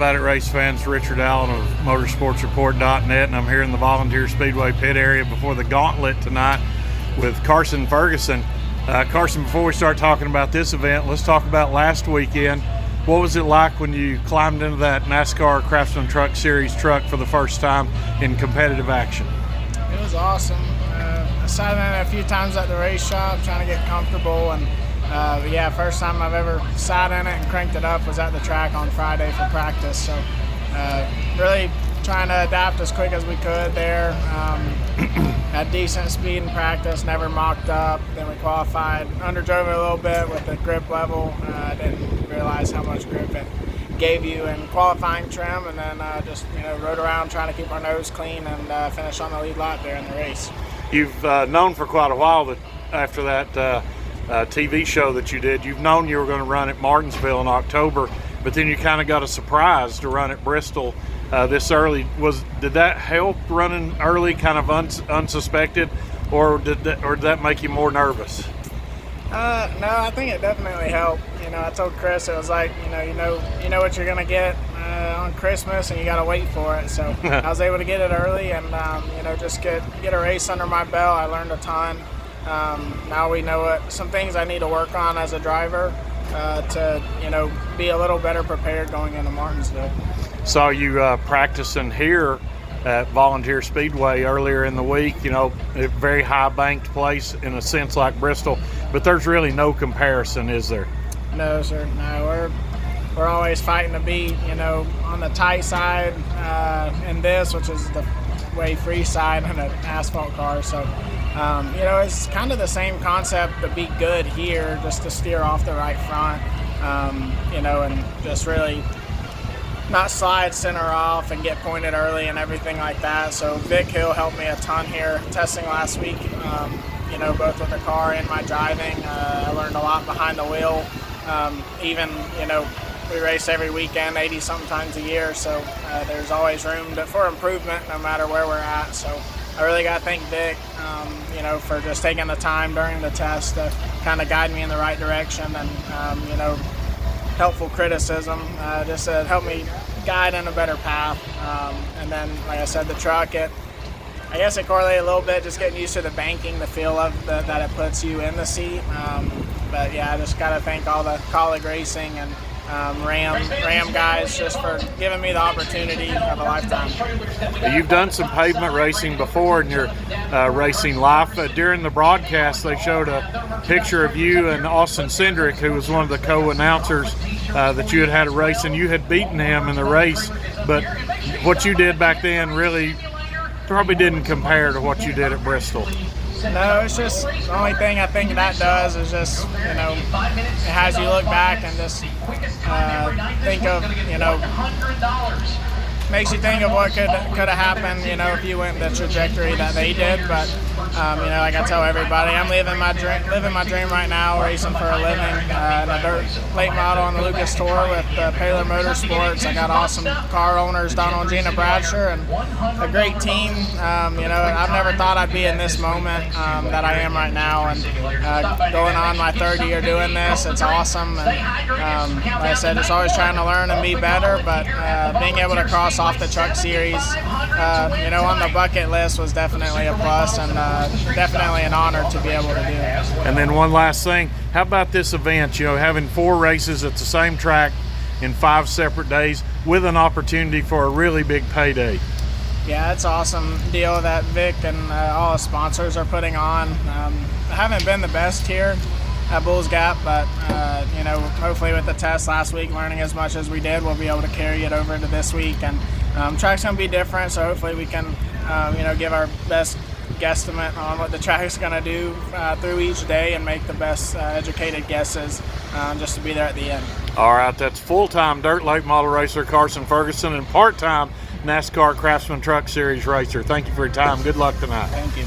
about it, race fans? Richard Allen of motorsportsreport.net, and I'm here in the Volunteer Speedway pit area before the Gauntlet tonight with Carson Ferguson. Carson, before we start talking about this event, let's talk about last weekend. What was it like when you climbed into that NASCAR Craftsman Truck Series truck for the first time in competitive action? It was awesome. I sat in it a few times at the race shop trying to get comfortable, and yeah, first time I've ever sat in it and cranked it up was at the track on Friday for practice. So really trying to adapt as quick as we could there. Had decent speed in practice, never mocked up. Then we qualified, underdrove it a little bit with the grip level. Didn't realize how much grip it gave you in qualifying trim, and then just rode around trying to keep our nose clean and finish on the lead lap there in the race. You've known for quite a while that after that TV show that you did, you've known you were going to run at Martinsville in October, but then you kind of got a surprise to run at Bristol this early. Did that help running early, kind of unsuspected, or did that make you more nervous? No, I think it definitely helped. I told Chris it was like you know what you're gonna get on Christmas, and you got to wait for it. So I was able to get it early, and just get a race under my belt. I learned a ton. Now we know some things I need to work on as a driver to be a little better prepared going into Martinsville. Saw you practicing here at Volunteer Speedway earlier in the week. A very high banked place in a sense like Bristol, but there's really no comparison, is there? No, sir. No, we're always fighting to be on the tight side in this, which is the way free side in an asphalt car. So it's kind of the same concept to be good here, just to steer off the right front, and just really not slide center off and get pointed early and everything like that. So Vic Hill helped me a ton here testing last week, both with the car and my driving. I learned a lot behind the wheel. We race every weekend, 80 sometimes a year, so there's always room for improvement no matter where we're at. So I really got to thank Vic, for just taking the time during the test to kind of guide me in the right direction, and helpful criticism just to help me guide in a better path. And then, like I said, the truck, I guess it correlated a little bit, just getting used to the banking, the feel of that it puts you in the seat. But yeah, I just got to thank all the colleague racing and Ram guys just for giving me the opportunity of a lifetime. You've done some pavement racing before in your racing life. During the broadcast, they showed a picture of you and Austin Cindric, who was one of the co-announcers, that you had a race, and you had beaten him in the race. But what you did back then really probably didn't compare to what you did at Bristol. No, it's just the only thing I think that does is just, it has you look back and just think of, makes you think of what could have happened, if you went the trajectory that they did. But like I tell everybody, I'm living my dream right now, racing for a living in a dirt late model on the Lucas Tour with Paler Motorsports. I got awesome car owners, Donald and Gina Bradshaw, and a great team. I've never thought I'd be in this moment that I am right now, and going on my third year doing this, it's awesome. And like I said, it's always trying to learn and be better, but being able to cross off the truck series, on the bucket list was definitely a plus, and definitely an honor to be able to do it. And then one last thing, how about this event, having 4 races at the same track in 5 separate days with an opportunity for a really big payday? Yeah, it's awesome deal that Vic and all the sponsors are putting on. I haven't been the best here at Bulls Gap, but hopefully with the test last week, learning as much as we did, we'll be able to carry it over into this week. And track's gonna be different, so hopefully we can give our best guesstimate on what the track's gonna do through each day and make the best educated guesses just to be there at the end. All right, that's full-time dirt late model racer Carson Ferguson and part-time NASCAR Craftsman Truck Series racer. Thank you for your time. Good luck tonight. Thank you.